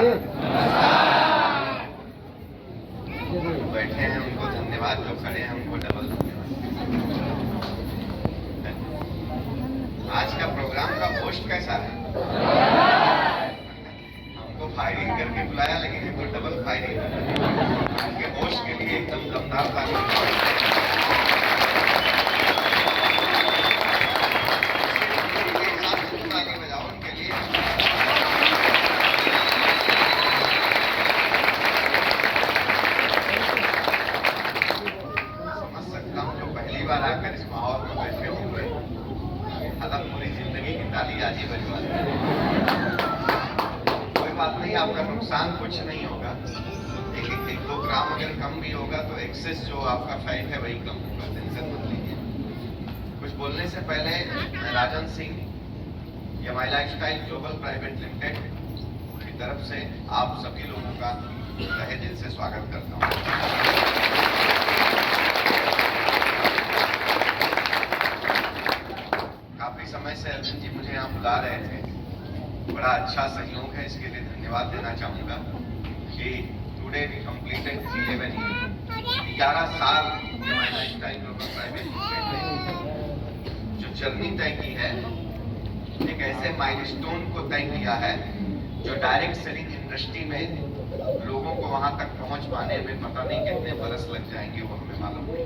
नमस्कार। बैठे हैं उनको धन्यवाद, जो खड़े हैं उनको डबल धन्यवाद। आज का प्रोग्राम का होस्ट कैसा है? हमको फायरिंग करके बुलाया, लेकिन ये तो डबल फायरिंग है। आज के होस्ट के लिए एकदम दमदार ताली। आकर इस माहौल में बैठे हुए मतलब पूरी जिंदगी की ताली आज ही बजवा। कोई बात नहीं, आपका नुकसान कुछ नहीं होगा। एक दो ग्राम अगर कम भी होगा तो एक्सेस जो आपका फैट है वही कम होगा, टेंशन मत लीजिए। कुछ बोलने से पहले मैं राजन सिंह या माई लाइफस्टाइल ग्लोबल प्राइवेट लिमिटेड की तरफ से आप सभी लोगों का तहे दिल से स्वागत करता हूँ। समय से अर्जुन जी मुझे यहाँ बुला रहे थे, बड़ा अच्छा सहयोग है, इसके लिए धन्यवाद देना चाहूँगा कि टुडे वी कंप्लीटेड 11 साल माई लाइफस्टाइल ग्लोबल प्राइवेट लिमिटेड जो जर्नी तय की है, एक ऐसे माइलस्टोन को तय किया है जो डायरेक्ट सेलिंग इंडस्ट्री में लोगों को वहां तक पहुंच पाने में पता नहीं कितने बरस लग जाएंगे, वो हमें मालूम नहीं।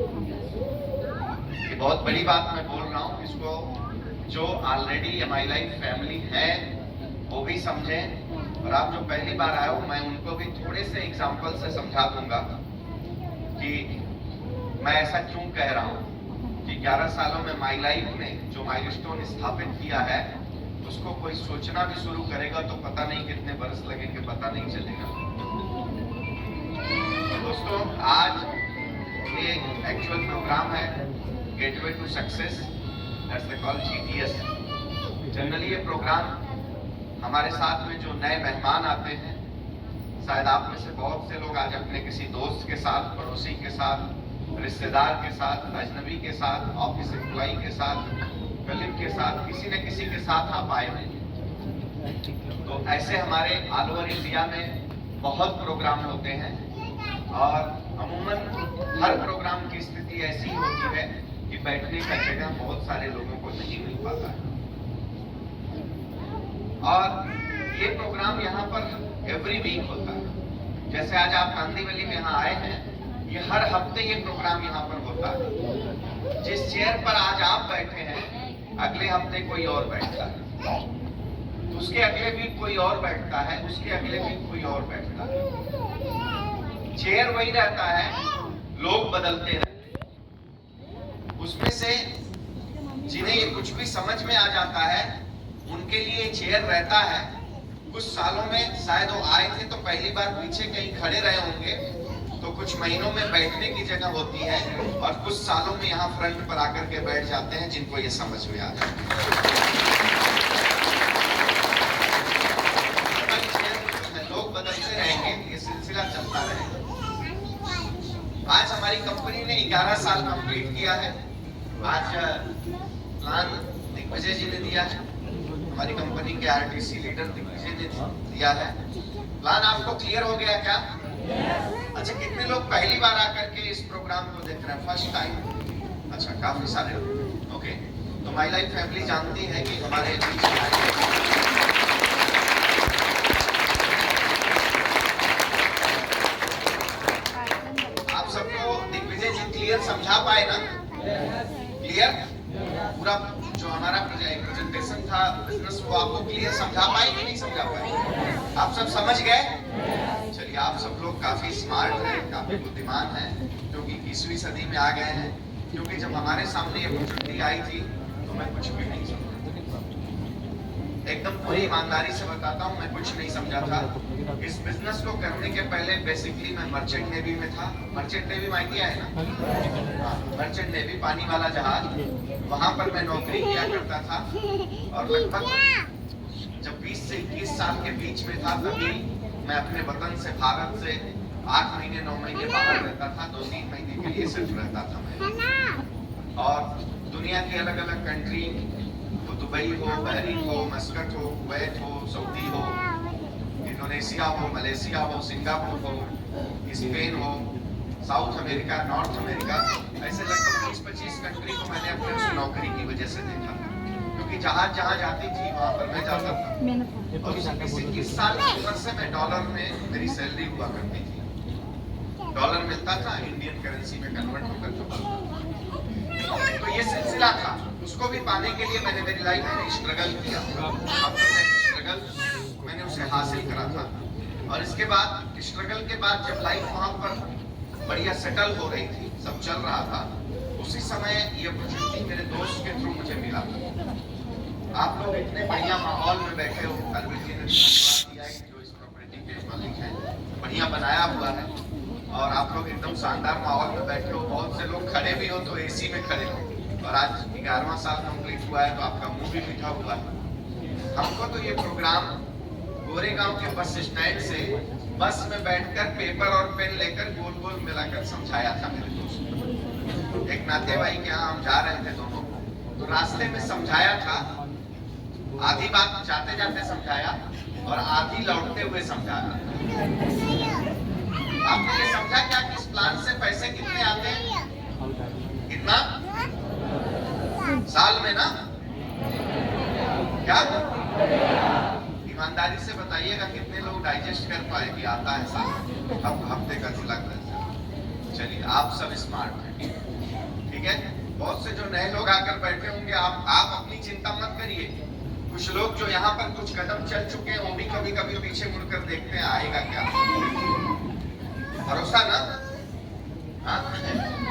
ये बहुत बड़ी बात मैं बोल रहा हूँ, इसको जो ऑलरेडी माई लाइफ फैमिली है वो भी समझें, और आप जो पहली बार आए हो मैं उनको भी थोड़े से एग्जांपल से समझा दूंगा कि मैं ऐसा क्यों कह रहा हूँ कि 11 सालों में माई लाइफ ने जो माइलस्टोन स्थापित किया है उसको कोई सोचना भी शुरू करेगा तो पता नहीं कितने बरस लगेंगे, पता नहीं चलेगा। दोस्तों, आज ये एक्चुअल प्रोग्राम है gateway to success, that's the call GTS। Generally ये प्रोग्राम हमारे साथ में जो नए मेहमान आते हैं, शायद आप में से बहुत से लोग आज अपने किसी दोस्त के साथ, पड़ोसी के साथ, रिश्तेदार के साथ, अजनबी के साथ, ऑफिस एम्प्लॉई के साथ, कलीग के साथ, किसी न किसी के साथ आप आए हैं। तो ऐसे हमारे ऑल ओवर इंडिया में बहुत प्रोग्राम होते हैं और अमूमन हर प्रोग्राम की स्थिति ऐसी होती है कि बैठने का जगह बहुत सारे लोगों को नहीं मिल पाता है। और ये प्रोग्राम यहाँ पर एवरी वीक होता है। जैसे आज आप कांदीवली में यहाँ आए हैं, ये हर हफ्ते ये प्रोग्राम यहाँ पर होता है। जिस चेयर पर आज आप बैठे हैं, अगले हफ्ते कोई और बैठता है, उसके अगले वीक कोई और बैठता है, उसके अगले वीक कोई और बैठता है। चेयर वही रहता है, लोग बदलते रहते हैं। उसमें से जिन्हें ये कुछ भी समझ में आ जाता है उनके लिए चेयर रहता है। कुछ सालों में शायद वो आए थे तो पहली बार पीछे कहीं खड़े रहे होंगे, तो कुछ महीनों में बैठने की जगह होती है, और कुछ सालों में यहाँ फ्रंट पर आकर के बैठ जाते हैं जिनको ये समझ में आ जाता है। लोग बदलते रहेंगे, ये सिलसिला चलता रहेगा। आज हमारी कंपनी ने 11 साल कंप्लीट किया है। आज प्लान दिग्विजय जी ने दिया है, हमारी कंपनी के RTC लीडर दिग्विजय ने दिया है। प्लान आपको क्लियर हो गया क्या? अच्छा, कितने लोग पहली बार आकर के इस प्रोग्राम को देख रहे हैं, फर्स्ट टाइम? अच्छा, काफी सारे लोग। ओके, तो माई लाइफ फैमिली जानती है कि हमारे आप सबको दिग्विजय जी क्लियर समझा पाए ना? क्लियर? पूरा जो हमारा प्रेजेंटेशन था बिजनेस, वो आपको क्लियर समझा पाए कि नहीं समझा पाए? आप सब समझ गए? चलिए, आप सब लोग काफी स्मार्ट हैं, काफी बुद्धिमान हैं, क्योंकि 20वीं सदी में आ गए हैं। क्योंकि जब हमारे सामने ये अपॉर्चुनिटी आई थी तो मैं कुछ भी नहीं समझा। एकदम पूरी ईमानदारी से बताता हूँ, मैं कुछ नहीं समझा था। इस बिजनेस को करने के पहले बेसिकली मैं मर्चेंट नेवी में था। मर्चेंट नेवी माइती है ना? मर्चेंट नेवी, पानी वाला जहाज, वहां पर मैं नौकरी किया करता था। और लगभग जब 20 से 21 साल के बीच में था, तभी मैं अपने वतन से, भारत से 8 महीने 9 महीने बाहर रहता था। 2-3 महीने के लिए सिर्फ रहता था मैं। और दुनिया की अलग अलग कंट्री, तो दुबई हो, बहरीन हो, मस्कट हो, कुवैत हो, सऊदी हो, इंडोनेशिया हो, मलेशिया हो, सिंगापुर हो, स्पेन हो, साउथ अमेरिका, नॉर्थ अमेरिका, ऐसे लगभग 20-25 कंट्री को मैंने अपने उस नौकरी की वजह से देखा, क्योंकि जहां जहां जाती थी वहां पर मैं जाता था। और किसी 20 साल की उम्र से मैं डॉलर में मेरी सैलरी हुआ करती थी, डॉलर मिलता था, इंडियन करेंसी में कन्वर्ट होकर चुका। तो ये सिलसिला था, उसको भी पाने के लिए मैंने मेरी लाइफ में स्ट्रगल किया। स्ट्रगल मैंने उसे हासिल करा था, और इसके बाद स्ट्रगल के बाद जब लाइफ वहां पर बढ़िया सेटल हो रही थी, सब चल रहा था, उसी समय ये अपॉर्चुनिटी मेरे दोस्त के थ्रू मुझे मिला। आप लोग इतने बढ़िया माहौल में बैठे हो, अरविंद जी ने धन्यवाद दिया है जो इस प्रॉपर्टी के मालिक हैं, बढ़िया बनाया हुआ है, और आप लोग एकदम शानदार माहौल में बैठे हो। बहुत से लोग खड़े भी हो तो एसी में खड़े हो, और आज 11वां साल कंप्लीट हुआ है तो आपका मुंह भी मीठा हुआ है। हमको तो ये प्रोग्राम गोरेगांव के बस स्टैंड से बस में बैठकर पेपर और पेन लेकर गोल गोल मिलाकर समझाया था मेरे दोस्त। एक नातेवाई के यहाँ हम जा रहे थे दोनों, तो रास्ते में समझाया था, आधी बात जाते जाते समझाया और आधी लौटते हुए समझाया। आपने ये समझा क्या कि इस प्लान से पैसे कितने आते हैं? कितना? साल में ना? क्या? ईमानदारी से बताइएगा कितने लोग डाइजेस्ट कर पाए कि आता है साल, अब हफ्ते का लगता है। चलिए, आप सब स्मार्ट हैं, ठीक है। बहुत से जो नए लोग आकर बैठे होंगे, आप अपनी चिंता मत करिए। कुछ लोग जो यहाँ पर कुछ कदम चल चुके हैं, वो भी कभी कभी पीछे मुड़कर देखते हैं आएगा क्या। भरोसा ना, हाँ?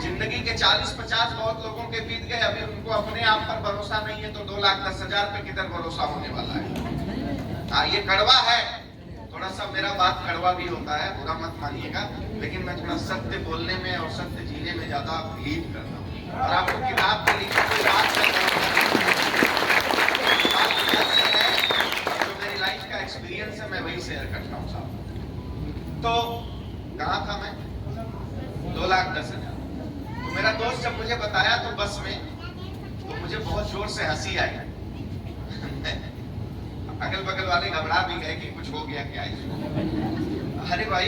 जिंदगी के 40-50 बहुत लोगों के बीत गए, अभी उनको अपने आप पर भरोसा नहीं है, तो 2,10,000 पे किधर भरोसा होने वाला है। हाँ, ये कड़वा है, थोड़ा सा मेरा बात कड़वा भी होता है, बुरा मत मानिएगा, लेकिन मैं थोड़ा सत्य बोलने में और सत्य जीने में ज्यादा बिलीव करता हूँ। और आपको किताब में लिखी कोई बात जो मेरी लाइफ का एक्सपीरियंस है, मैं वही शेयर करता हूँ साहब। तो कहाँ था मैं? 2,10,000। तो मेरा दोस्त जब मुझे बताया तो बस में, तो मुझे बहुत जोर से हंसी आई। अगल बगल वाले घबरा भी गए कि कुछ हो गया क्या। अरे भाई,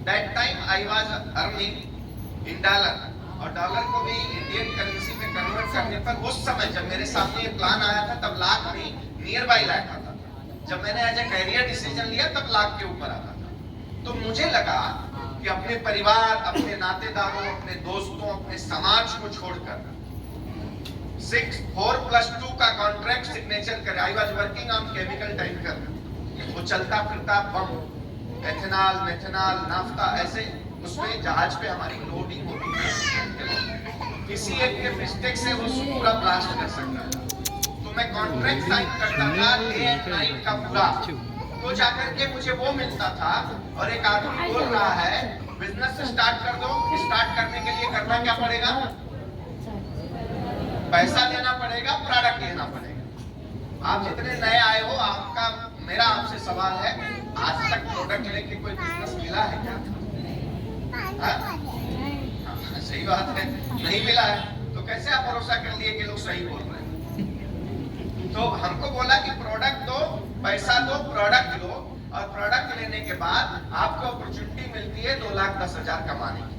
that time I was earning in dollar, और डॉलर को भी इंडियन करेंसी में कन्वर्ट करने पर उस समय जब मेरे सामने ये प्लान आया था तब लाख नहीं, नियर बाई लाख आता था। जब मैंने एज ए कैरियर डिसीजन लिया तब लाख के ऊपर आता था। तो मुझे लगा कि अपने परिवार, अपने नातेदारों, अपने दोस्तों, अपने समाज को छोड़कर 4+2 का कॉन्ट्रैक्ट सिग्नेचर करे। I was working on chemical tanker, वो चलता फिरता बम, एथेनॉल, मेथेनॉल, नाफ्ता, ऐसे उसमें जहाज पे हमारी लोडिंग होती है। किसी एक के मिस्टेक से वो पूरा ब्लास्ट कर सकता है। तो मैं कॉन्ट्रैक्ट साइन करता था डे एंड नाइट का पूरा, तो जाकर के मुझे वो मिलता था। और एक आदमी बोल रहा है बिजनेस स्टार्ट कर दो, स्टार्ट करने के लिए करना क्या पड़ेगा? पैसा लेना पड़ेगा, प्रोडक्ट लेना पड़ेगा। आप जितने नए आए हो, आपका मेरा आपसे सवाल है, आज तक प्रोडक्ट लेके कोई बिजनेस मिला है क्या? सही बात है, नहीं मिला है, तो कैसे आप भरोसा कर लिए कि लोग सही बोल रहे हैं? तो हमको बोला कि प्रोडक्ट दो, पैसा दो, प्रोडक्ट लो, और प्रोडक्ट लेने के बाद आपको अपॉर्चुनिटी मिलती है 2,10,000 कमाने की।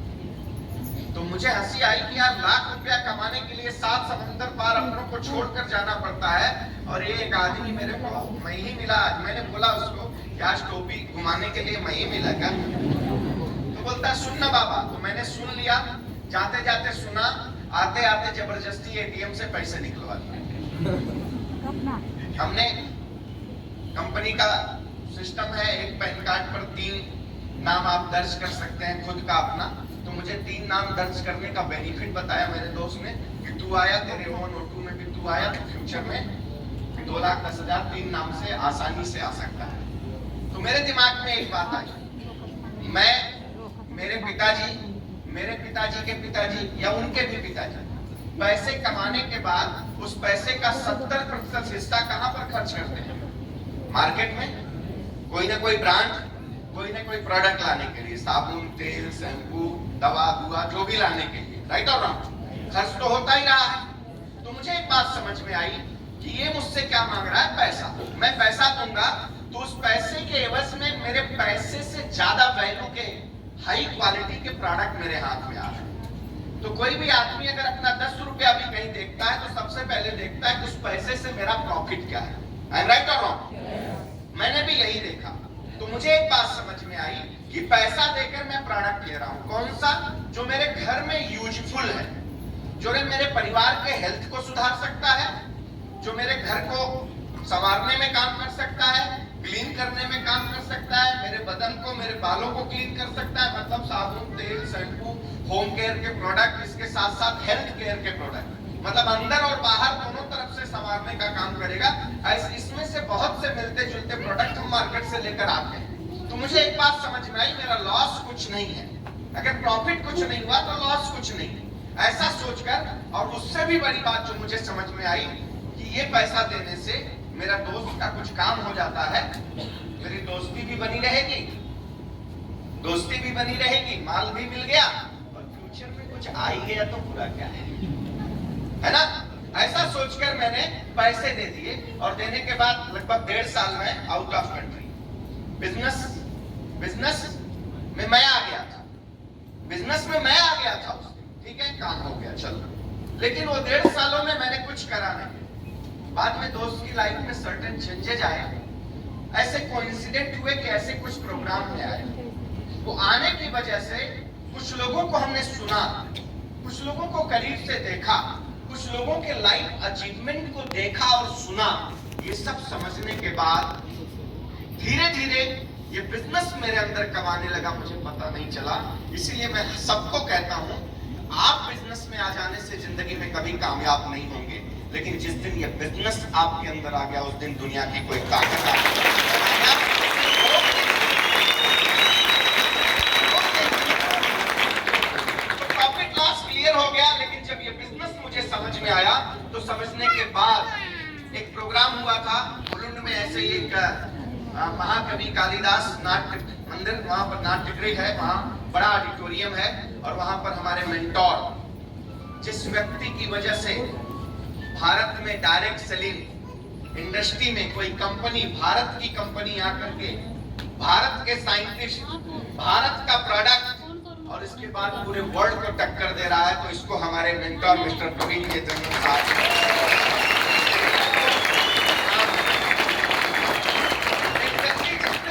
तो मुझे हंसी आई कि यार, लाख रुपया कमाने के लिए 7 समंदर पार अपनों को छोड़कर जाना पड़ता है, और ये एक आदमी मेरे को मैं ही मिला। मैंने बोला उसको कि आज टोपी घुमाने के लिए मैं ही मिला क्या? तो बोलता सुन ना बाबा। तो मैंने सुन लिया, जाते जाते सुना, आते आते जबरदस्ती एटीएम से पैसे निकलवा दिए। हमने कंपनी का सिस्टम है, एक पैन कार्ड पर 3 नाम आप दर्ज कर सकते हैं खुद का अपना। तो मुझे 3 नाम दर्ज करने का बेनिफिट बताया मेरे दोस्त ने कि तू आया, तेरे ओन O2 में भी तू आया, तो फ्यूचर में 2,10,000 3 नाम से आसानी से आ सकता है। तो मेरे दिमाग में एक बात आई, मैं, मेरे पिताजी के पिताजी या उनके भी पिताजी पैसे कमाने के बाद उस पैसे का 70% हिस्सा कहाँ पर खर्च करते हैं? मार्केट में कोई ना कोई ब्रांड, कोई ना कोई प्रोडक्ट लाने के लिए, साबुन, तेल, शैम्पू, दवा दुआ, जो भी लाने के लिए, राइट और रॉन्ग? खर्च तो होता ही रहा है। तो मुझे एक बात समझ में आई कि ये मुझसे क्या मांग रहा है? पैसा। मैं पैसा दूंगा तो उस पैसे के एवज में मेरे पैसे से ज्यादा वैल्यू के हाई क्वालिटी के प्रोडक्ट मेरे हाथ में आ रहे हैं। तो कोई भी आदमी अगर अपना 10 रुपया भी कहीं देखता है तो सबसे पहले देखता है कि उस पैसे से मेरा प्रॉफिट क्या है। आई एम राइट और रॉन्ग? मैंने भी यही देखा। तो मुझे एक बात समझ में आई कि पैसा देकर मैं प्रोडक्ट ले रहा हूं, कौन सा? जो मेरे घर में यूजफुल है, जो मेरे परिवार के हेल्थ को सुधार सकता है, जो मेरे घर को संवारने में काम कर सकता है, क्लीन करने में काम कर सकता है, मेरे बदन को, मेरे बालों को क्लीन कर सकता है, मतलब साबुन, तेल, शैम्पू, होम केयर के प्रोडक्ट, इसके साथ साथ हेल्थ केयर के प्रोडक्ट, मतलब अंदर और बाहर दोनों तरफ से संवारने का काम करेगा। इसमें से बहुत से मिलते जुलते प्रोडक्ट हम मार्केट से लेकर आते हैं। तो मुझे एक बात समझ में आई, मेरा लॉस कुछ नहीं है। अगर प्रॉफिट कुछ नहीं हुआ तो लॉस कुछ नहीं है, ऐसा सोचकर। और उससे भी बड़ी बात जो मुझे समझ में आई कि ये पैसा देने से मेरा दोस्त का कुछ काम हो जाता है, मेरी दोस्ती भी बनी रहेगी, दोस्ती भी बनी रहेगी, माल भी मिल गया, और फ्यूचर में कुछ आ ही गया तो पूरा क्या है ना? ऐसा सोचकर मैंने पैसे दे दिए, और देने के बाद लगभग 1.5 साल में आउट ऑफ कंट्री बिजनेस में मैं आ गया था, बिजनेस में मैं आ गया था उसके, ठीक है, काम हो गया, चलो। लेकिन वो 1.5 सालों में मैंने कुछ करा नहीं। बाद में दोस्त की लाइफ में सर्टेन चेंजेज आए, ऐसे कोइंसिडेंट हुए कि ऐसे कुछ प्रोग्राम में आए। वो आने की वजह से कुछ लोगों को हमने सुना, कुछ लोगों को करीब से देखा, कुछ लोगों के लाइफ अचीवमेंट को देखा और सुना। ये सब समझने के बाद धीरे धीरे ये बिजनेस मेरे अंदर कमाने लगा, मुझे पता नहीं चला। इसीलिए मैं सबको कहता हूं, आप बिजनेस में आ जाने से जिंदगी में कभी कामयाब नहीं होंगे, लेकिन जिस दिन ये बिजनेस आपके अंदर आ गया उस दिन दुनिया की कोई ताकत तो प्रॉफिट लॉस क्लियर हो गया। लेकिन जब ये बिजनेस मुझे समझ में आया तो समझने के बाद एक प्रोग्राम हुआ था मुलुंड में, ऐसे ही एक महाकवि कालिदास नाट्य मंदिर, वहां पर नाट्य गृह है, वहां बड़ा ऑडिटोरियम है, और वहां पर हमारे मेंटोर, जिस व्यक्ति की वजह से भारत में डायरेक्ट सेलिंग इंडस्ट्री में कोई कंपनी, भारत की कंपनी आकर के भारत के साइंटिस्ट, भारत का प्रोडक्ट, और इसके बाद पूरे वर्ल्ड को टक्कर दे रहा है, तो इसको हमारे मेंटोर मिस्टर प्रवीण के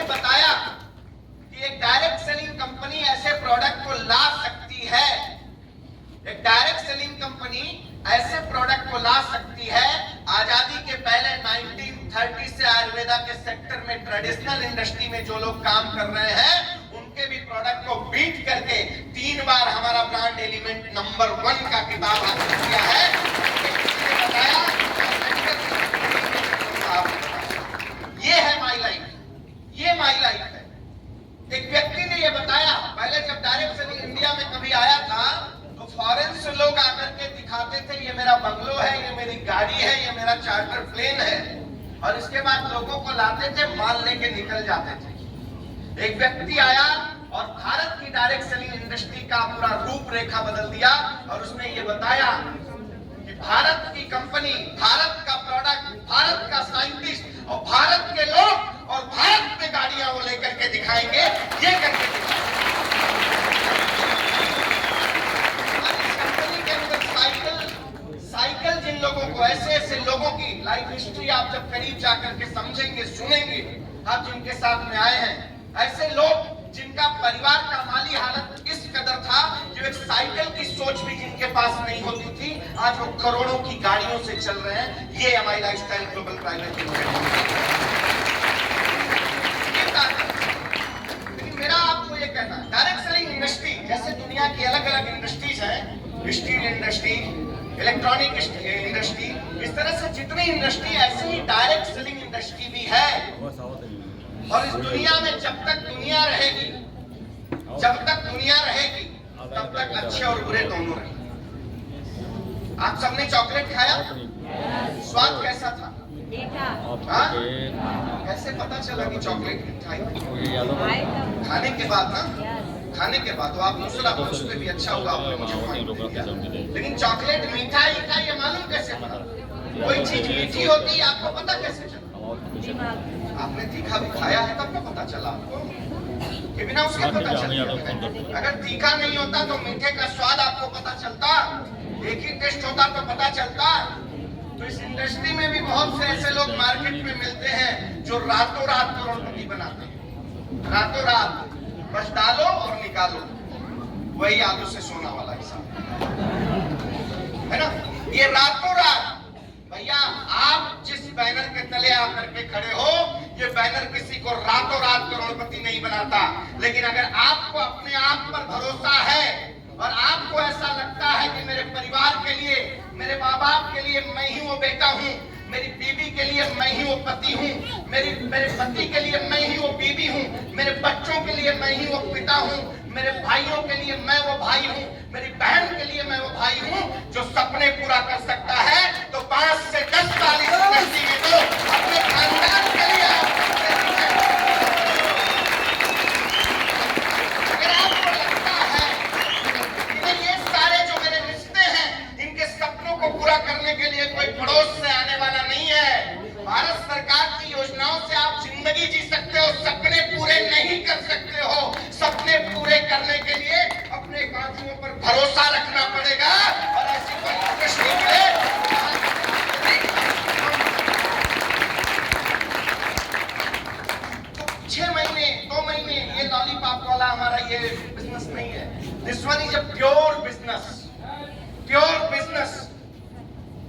बताया कि एक डायरेक्ट सेलिंग कंपनी ऐसे प्रोडक्ट को ला सकती है, एक डायरेक्ट सेलिंग कंपनी ऐसे प्रोडक्ट को ला सकती है। आजादी के पहले 1930 से आयुर्वेदा के सेक्टर में ट्रेडिशनल इंडस्ट्री में जो लोग काम कर रहे हैं, उनके भी प्रोडक्ट को बीट करके 3 बार हमारा ब्रांड एलिमेंट नंबर 1 का किताब हासिल किया है। ये है माई लाइफ, ये माई लाइफ है। एक व्यक्ति ने ये बताया, पहले जब डायरेक्ट सेलिंग इंडिया में कभी आया था तो फॉरेन से लोग आकर के दिखाते थे, ये मेरा बंगलो है, ये मेरी गाड़ी है, ये मेरा चार्टर प्लेन है, और इसके बाद लोगों को लाते थे, माल लेके निकल जाते थे। एक व्यक्ति आया और भारत की डायरेक्ट सेलिंग इंडस्ट्री का पूरा रूपरेखा बदल दिया, और उसने ये बताया कि भारत की कंपनी, भारत का प्रोडक्ट, भारत का साइंटिस्ट और भारत के लोग और भारत में गाड़ियां वो लेकर के दिखाएंगे, ये करके साइकिल जिन लोगों को, ऐसे ऐसे लोगों की लाइफ हिस्ट्री आप जब करीब जाकर के समझेंगे, सुनेंगे, आप जिनके साथ में आए हैं, ऐसे लोग जिनका परिवार का माली हालत इस कदर था कि एक साइकिल की सोच भी जिनके पास नहीं होती थी, आज वो करोड़ों की गाड़ियों से चल रहे हैं। ये हमारी लाइफस्टाइल ग्लोबल प्राइवेट लिमिटेड। लेकिन मेरा आपको ये कहना है, डायरेक्ट सेलिंग इंडस्ट्री जैसे दुनिया की अलग अलग इंडस्ट्रीज हैं, स्टील इंडस्ट्री, इलेक्ट्रॉनिक इंडस्ट्री, इस तरह से जितनी इंडस्ट्री, ऐसे ही डायरेक्ट सेलिंग इंडस्ट्री भी है। और इस दुनिया में जब तक दुनिया रहेगी, जब तक दुनिया रहेगी, तब तक अच्छे और बुरे दोनों रहेंगे। आप सबने चॉकलेट खाया? स्वाद कैसा था? कैसे पता चला कि चॉकलेट मिठाई? खाने के बाद ना, खाने के बाद तो आप दूसरा उस पे भी अच्छा होगा, आपने मुझे पॉइंट दिया। लेकिन चॉकलेट मीठा ही था ये मालूम कैसे पड़ा? कोई चीज मीठी होती है आपको पता कैसे चला? आपने तीखा भी खाया है तब तो पता चला आपको, कि बिना उसके पता चलता। अगर तीखा नहीं होता तो मीठे का स्वाद आपको पता चलता, एक ही टेस्ट होता तो पता चलता। तो इस इंडस्ट्री में भी बहुत से ऐसे लोग मार्केट में मिलते हैं जो रातों रात करोड़पति बनाते हैं, रातों रात, बस डालो और निकालो, वही आलू से सोना वाला हिसाब है ना। ये रातों रात, भैया आप जिस बैनर के तले आकर के खड़े हो, ये बैनर किसी को रातों रात करोड़पति नहीं बनाता। लेकिन अगर आपको अपने आप पर भरोसा है और आपको ऐसा लगता है कि मेरे परिवार के लिए, मेरे माँ बाप के लिए मैं ही वो बेटा हूँ, मेरी बीवी के लिए मैं ही वो पति हूँ, मेरे पति के लिए मैं ही वो बीवी हूँ, मेरे बच्चों के लिए मैं ही वो पिता हूँ, मेरे भाइयों के लिए मैं वो भाई हूँ, मेरी बहन के लिए मैं वो भाई हूँ जो सपने पूरा कर सकता है, तो 5 से 10 साल इस इंडस्ट्री में तो अपने खानदान के लिए अगर आपको लगता है कि ये सारे जो मेरे रिश्ते हैं इनके सपनों को पूरा करने के लिए कोई पड़ोस से आने वाला नहीं है। भारत सरकार की योजनाओं से आप जिंदगी जी सकते हो, सपने पूरे नहीं कर सकते हो। सपने पूरे करने के लिए अपने कांधों पर भरोसा रखना पड़ेगा और ऐसी कोई इंडस्ट्री मिले। तो 6 महीने 2 महीने ये लॉलीपॉप वाला हमारा ये बिजनेस नहीं है। This one is a pure business, pure business.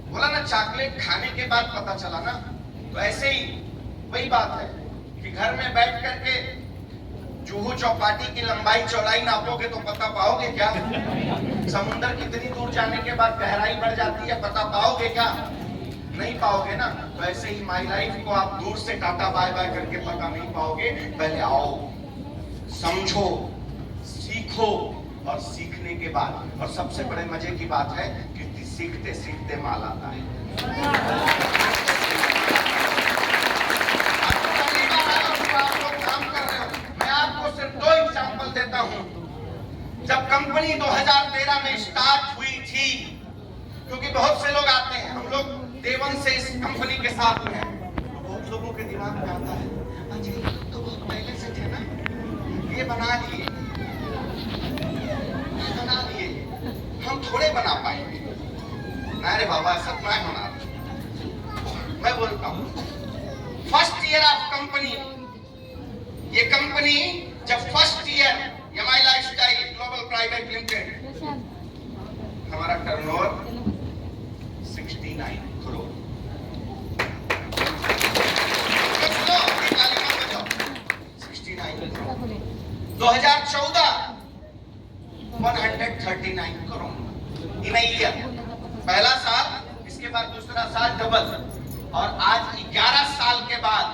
बोला ना चॉकलेट खाने के बाद पता चला ना, तो ऐसे ही वही बात है कि घर में बैठ करके जुहू चौपाटी की लंबाई चौड़ाई नापोगे तो पता पाओगे क्या? समुद्र कितनी दूर जाने के बाद गहराई बढ़ जाती है, पता पाओगे क्या? नहीं पाओगे ना। तो ऐसे ही माई लाइफ को आप दूर से टाटा बाय बाय करके पता नहीं पाओगे। पहले आओ, समझो, सीखो, और सीखने के बाद, और सबसे बड़े मजे की बात है कि सीखते सीखते माल आता है। आप लोग काम कर रहे हो, मैं आपको सिर्फ 2 एग्जांपल देता हूं। जब कंपनी 2013 में स्टार्ट हुई थी, क्योंकि बहुत से लोग आते हैं, हम लोग देवन से इस कंपनी के साथ में हैं, तो बहुत लोगों के दिमाग में आता है अच्छा तो बहुत पहले से थे ना, ये बना लिए, हम थोड़े बना पाएंगे। अरे बाबा सब मैं बना, मैं बोलता हूँ फर्स्ट ईयर ऑफ कंपनी, ये कंपनी जब first year MI lifestyle global private limited, हमारा टर्नओवर 69 करोड़। 2014 139 करोड़ इन ईयर, पहला साल, इसके बाद दूसरा साल डबल, और आज 11 साल के बाद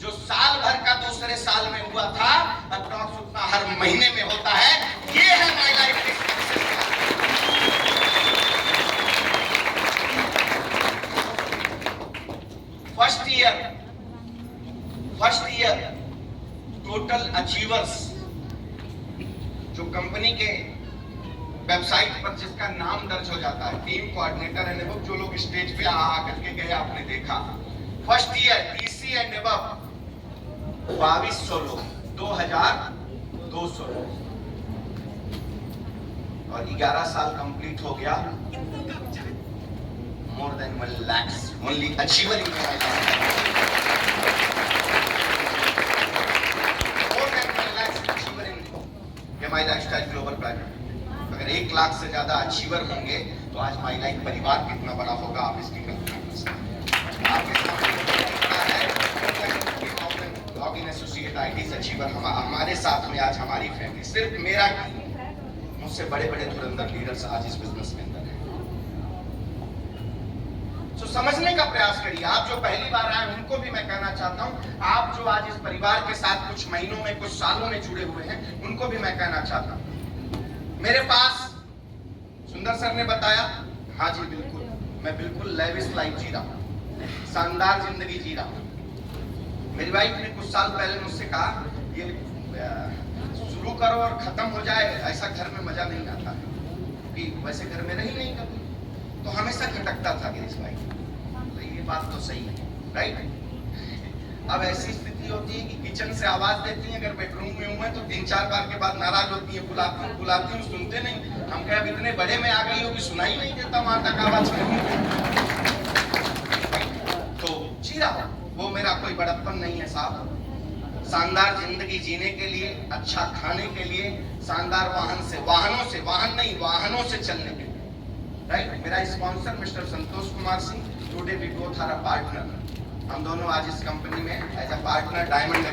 जो साल भर का दूसरे साल में हुआ था, अप्रॉक्स उतना हर महीने में होता है। ये है माई लाइफ की फर्स्ट ईयर टोटल अचीवर्स, जो कंपनी के वेबसाइट पर जिसका नाम दर्ज हो जाता है, टीम कोऑर्डिनेटर एंड अबव, जो लोग स्टेज पे आकर के गए आपने देखा, first year TC and above 2200 लोग, 2200 लोग, और 11 साल कंप्लीट हो गया, more than 1 lakhs only achiever in my life, more than 1 lakhs achiever in my lifestyle global private. अगर 1 लाख से ज्यादा अचीवर होंगे तो आज माई लाइफ परिवार कितना बड़ा होगा, आप इसकी कल्पना कर सकते हैं। Log in associate ITs achiever हमारे साथ में आज हमारी फैमिली, सिर्फ मेरा मुझसे बड़े बड़े धुरंधर लीडर्स आज इस बिजनेस के अंदर है। तो समझने का प्रयास करिए। आप जो पहली बार आए उनको भी मैं कहना चाहता हूं, आप जो आज इस परिवार के साथ कुछ महीनों में, कुछ सालों में जुड़े हुए हैं, उनको भी मैं कहना चाहता हूं। मेरे पास सुंदर सर ने बताया, हाँ जी बिल्कुल, मैं बिल्कुल लेविश लाइफ जी रहा हूँ, शानदार जिंदगी जी रहा हूँ। मेरी वाइफ ने कुछ साल पहले मुझसे कहा, ये शुरू करो और खत्म हो जाए, ऐसा घर में मजा नहीं आता है, क्योंकि वैसे घर में रही नहीं कभी, तो हमेशा खटकता था गिरीश भाई। तो ये बात तो सही है, राइट? अब ऐसी स्थिति होती है कि किचन से आवाज देती है, अगर बेडरूम में हूं तो 3-4 बार के बाद नाराज होती है, बुलाती हूँ, सुनते नहीं। हम कहे अब इतने बड़े में आ गई हो कि सुनाई नहीं देता वहां तक आवाज तो जी रहा, वो मेरा कोई बड़प्पन नहीं है साहब। शानदार जिंदगी जीने के लिए, अच्छा खाने के लिए, शानदार वाहनों से चलने के लिए, राइट। मेरा sponsor mister Santosh Kumar Singh, today we both are a partner. हम दोनों आज इस कंपनी में एज अ पार्टनर डायमंड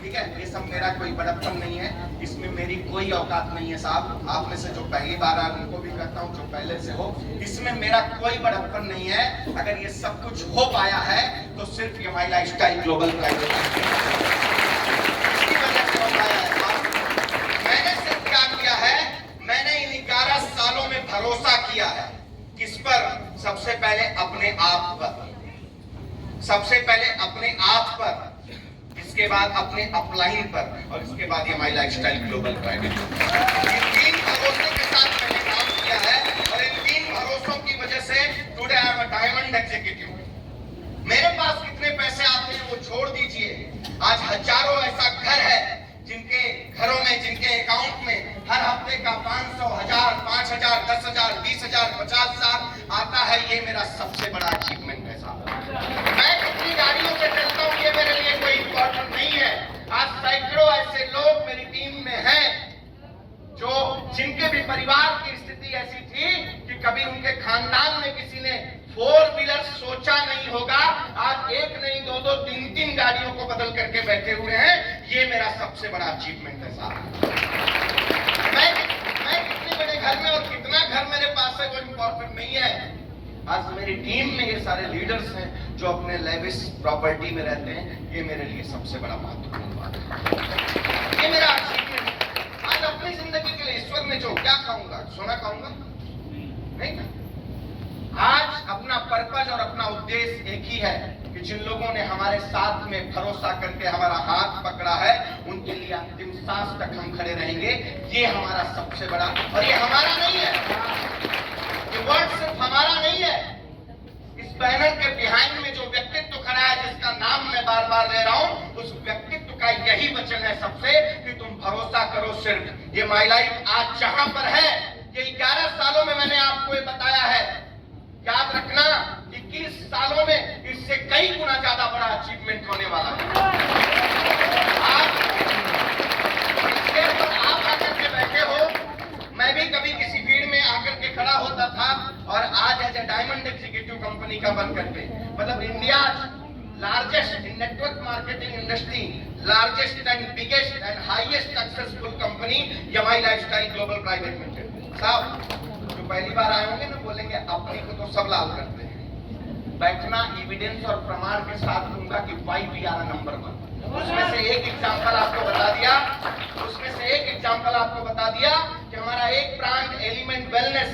ठीक है। ये सब मेरा कोई बड़प्पन नहीं है, इसमें मेरी कोई औकात नहीं है साहब। आप में से जो पहली बार आ उनको भी कहता हूँ, जो पहले से हो, इसमें मेरा कोई बड़प्पन नहीं है। अगर ये सब कुछ हो पाया है तो सिर्फ ये माई लाइफस्टाइल ग्लोबल प्राइवेट इसकी वजह से हो पाया है। मैंने सिर्फ क्या किया है, मैंने इन 11 सालों में भरोसा किया है। किस पर? सबसे पहले अपने आप पर, इसके बाद अपने अपलाइन पर, और इसके बाद ये माई लाइफस्टाइल ग्लोबल प्राइवेट। इन 3 भरोसों के साथ मैंने काम किया है, और इन 3 भरोसों की वजह से today I am a diamond executive. मेरे पास कितने पैसे आते हैं वो छोड़ दीजिए। आज हजारों ऐसा घर है जिनके घरों में, जिनके अकाउंट में हर हफ्ते का 500, 1000, 5000, 10,000, 20,000, 50,000 आता है। ये मेरा सबसे बड़ा अचीवमेंट है साहब। मैं कितनी गाड़ियों से चलता हूँ ये मेरे लिए कोई इंपॉर्टेंट नहीं है। आज सैकड़ों ऐसे लोग मेरी टीम में हैं जो जिनके भी परिवार की स्थिति ऐसी थी कि कभी उनके खानदान में किसी ने 4 व्हीलर सोचा नहीं होगा। आज 1 नहीं 2-2, 3-3 गाड़ियों को बदल करके बैठे हुए हैं। ये मेरा सबसे बड़ा अचीवमेंट है साहब। मैं कितने बड़े घर में और कितना घर मेरे पास है वो इंपॉर्टेंट नहीं है। आज मेरी टीम में ये सारे लीडर्स हैं जो अपने लेविस प्रॉपर्टी में रहते हैं। ये मेरे लिए सबसे बड़ा महत्वपूर्ण बात है। ये मेरा अचीवमेंट। आज अपनी जिंदगी के लिए ईश्वर ने जो क्या खाऊंगा, सोना खाऊंगा नहीं ना। आज अपना पर्पस और अपना उद्देश्य एक ही है कि जिन लोगों ने हमारे साथ में भरोसा करके हमारा हाथ पकड़ा है, उनके लिए अंतिम सांस तक हम खड़े रहेंगे। ये हमारा सबसे बड़ा, और ये हमारा नहीं है, ये वर्ड सिर्फ हमारा नहीं है। इस बैनर के बिहाइंड में जो व्यक्तित्व खड़ा है, जिसका नाम मैं बार बार ले रहा हूं, उस व्यक्तित्व का यही वचन है सबसे कि तुम भरोसा करो सिर्फ। ये माई लाइफ आज जहां पर है, ये 11 सालों में मैंने आपको ये बताया है। याद रखना 21 सालों में इससे कई गुना ज्यादा बड़ा अचीवमेंट होने वाला है। आप आकर के बैठे हो, मैं भी कभी किसी भीड़ में आकर के खड़ा होता था, और आज as a diamond executive company का बन करके, मतलब India largest in network marketing industry, largest and biggest and highest successful company यमाई लाइफस्टाइल ग्लोबल प्राइवेट लिमिटेड। साहब जो पहली बार आए होंगे ना, बोलेंगे अपनी को तो सब लाल करते हैं। बैठना एविडेंस और प्रमाण के साथ दूंगा कि वाई वी आर नंबर 1। उसमें से एक एग्जांपल आपको बता दिया कि हमारा एक ब्रांड एलिमेंट वेलनेस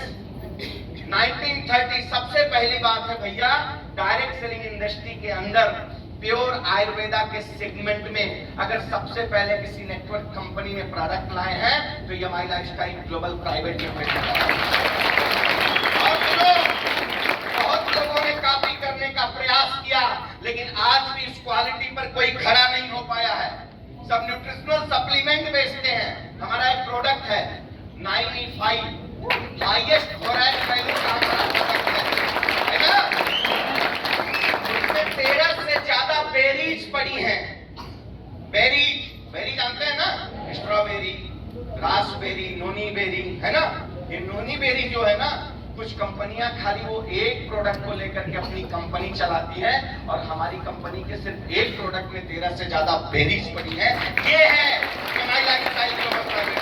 1930, सबसे पहली बात है भैया, डायरेक्ट सेलिंग इंडस्ट्री के अंदर प्योर आयुर्वेदा के सेगमेंट में अगर सबसे पहले किसी नेटवर्क कंपनी ने प्रोडक्ट लाए हैं तो ये माई लाइफस्टाइल ग्लोबल प्राइवेट लिमिटेड। बहुत लोगों ने कॉपी करने का प्रयास किया, लेकिन आज भी इस क्वालिटी पर कोई खड़ा नहीं हो पाया है। सब न्यूट्रिशनल सप्लीमेंट बेचते हैं। हमारा एक प्रोडक्ट है 9E5, हाईएस्ट बोरैन वैल्यू का प्रोडक्ट है ना। इसमें 13 से ज्यादा बेरीज पड़ी हैं। बेरी जानते हैं ना, स्ट्रॉबेरी, रास्पबेरी, नोनी बेरी, है ना। ये नोनी बेरी जो है ना, कुछ कंपनियां खाली वो एक प्रोडक्ट को लेकर के अपनी कंपनी चलाती है, और हमारी कंपनी के सिर्फ एक प्रोडक्ट में 13 से ज्यादा बेरीज पड़ी है। ये है माई लाइफस्टाइल ग्लोबल प्राइवेट।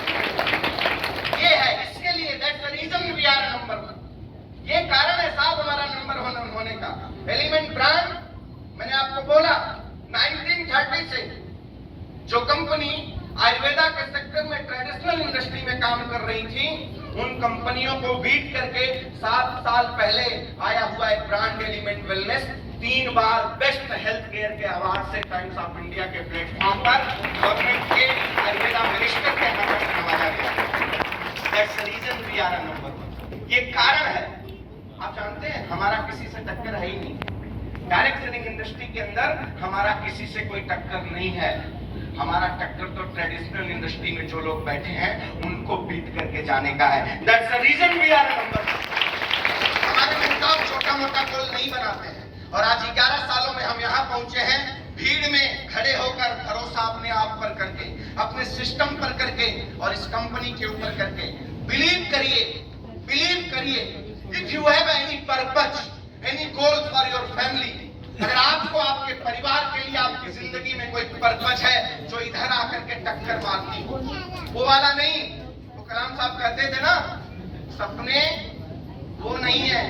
ये है, इसके लिए that's the reason we are number 1। ये कारण है साहब हमारा नंबर 1 होने का। एलिमेंट ब्रांड, मैंने आपको बोला 1930 से जो कंपनी आयुर्वेदा के सेक्टर में ट्रेडिशनल इंडस्ट्री में काम कर रही थी, उन कंपनियों को बीट करके 7 साल पहले आया हुआ एक ब्रांड एलिमेंट वेलनेस 3 बार बेस्ट हेल्थ केयर के अवार्ड से टाइम्स ऑफ इंडिया के प्लेटफॉर्म पर गवर्नमेंट के आयुर्वेदा मिनिस्टर के नाम पर नवाजा गया। That's the reason we are number 1। ये कारण है। आप जानते हैं हमारा किसी से टक्कर है ही नहीं। डायरेक्ट सेलिंग इंडस्ट्री के अंदर हमारा किसी से कोई टक्कर नहीं है। हमारा टक्कर तो ट्रेडिशनल इंडस्ट्री में जो लोग बैठे हैं उनको बीट करके जाने का है। That's the reason we are number. हमारे मुकाम छोटा मोटा गोल नहीं बनाते हैं और आज 11 सालों में हम यहाँ पहुंचे हैं भीड़ में खड़े होकर, भरोसा अपने आप पर करके, अपने सिस्टम पर करके और इस कंपनी के ऊपर करके। बिलीव करिए, if you have any purpose, any goal for your family, अगर आपको आपके परिवार के लिए आपकी जिंदगी में कोई पर्पस है जो इधर आकर के टक्कर मारती हो, वो वाला नहीं। वो कलाम साहब कहते थे ना, सपने वो नहीं है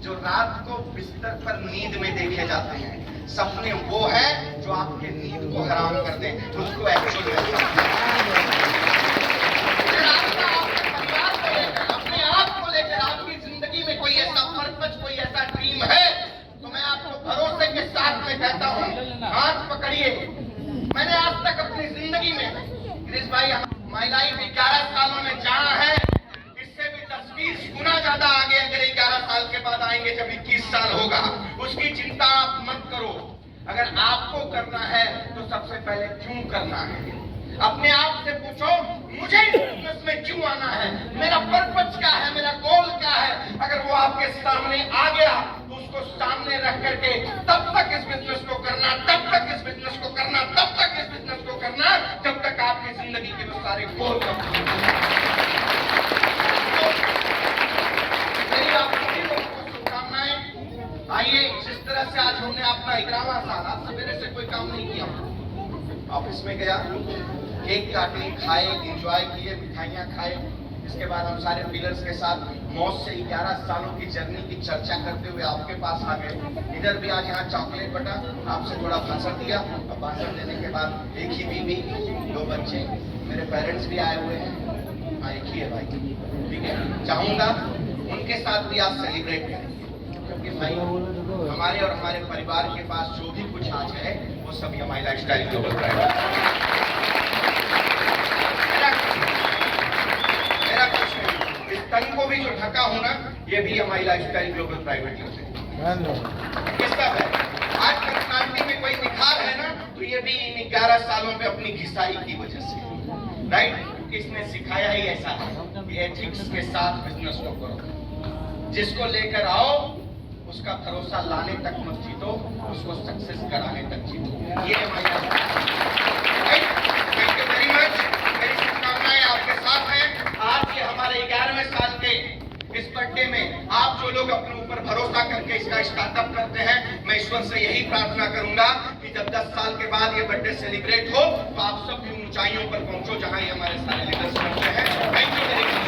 जो रात को बिस्तर पर नींद में देखे जाते हैं, सपने वो है जो आपके नींद को हराम कर दें, उसको एक्चुअल अपने आप को लेकर आपकी जिंदगी में कोई ऐसा पर्पस, कोई ऐसा ड्रीम है तो मैं आपको भरोसे के साथ में कहता हूँ, हाथ पकड़िए। मैंने आज तक अपनी जिंदगी में गिरीश भाई, माई लाइफ 11 सालों में जहाँ है इससे भी 10-20 गुना ज्यादा आगे अगर 11 साल के बाद आएंगे जब 21 साल होगा, उसकी चिंता आप मत करो। अगर आपको करना है तो सबसे पहले क्यों करना है, अपने आप से पूछो, मुझे इस बिजनेस में क्यों आना है, मेरा पर्पस क्या है, मेरा गोल क्या है। अगर वो आपके सामने आ गया तो उसको सामने रख करके तब तक इस बिजनेस को करना, तब तक इस बिजनेस को करना, तब तक इस बिजनेस को करना, जब तक आपकी जिंदगी के वो सारे गोल मेरी आप सभी लोगों को शुभकामनाएं। आइए, जिस तरह से आज हमने अपना 11वां साल, आज सवेरे से कोई काम नहीं किया, ऑफिस में गया, केक काटे, खाए, एंजॉय किए, मिठाइयाँ खाए। इसके बाद हम सारे पिलर्स के साथ मौज से 11 सालों की जर्नी की चर्चा करते हुए आपके पास आ गए। इधर भी आज यहाँ चॉकलेट बटा, आपसे थोड़ा भाषण दिया और भाषण देने के बाद एक ही बीवी, 2 बच्चे, मेरे पेरेंट्स भी आए हुए हैं। हाँ, एक ही है भाई, ठीक है। चाहूंगा उनके साथ भी आप सेलिब्रेट करें, क्योंकि भाई हमारे और हमारे परिवार के पास जो भी कुछ आज है वो सब हमारी लाइफस्टाइल ग्लोबल प्राइवेट। मेरा कुछ नहीं, इस तन को भी जो ढका हूं ना, ये भी हमारी लाइफस्टाइल ग्लोबल प्राइवेट लिमिटेड किसका है। आज पर्सनालिटी में कोई निखार है ना, तो ये भी इन 11 सालों में अपनी घिसाई की वजह से, राइट। किसने सिखाया ही ऐसा है कि एथिक्स के साथ बिजनेस को करो, जिसको लेकर आओ उसका भरोसा लाने तक मत जीतो, उसको सक्सेस कराने तक जीतो। ये थैंक यू वेरी मच। मेरी शुभकामनाएं आपके साथ हैं। आज के हमारे 11वें साल के इस बर्थडे में आप जो लोग अपने ऊपर भरोसा करके इसका स्टार्टअप करते हैं, मैं ईश्वर से यही प्रार्थना करूंगा कि जब 10 साल के बाद ये बर्थडे सेलिब्रेट हो तो आप सब भी ऊंचाइयों पर पहुंचो जहां ये हमारे सारे लीडर्स पहुंचे हैं। Thank you very much.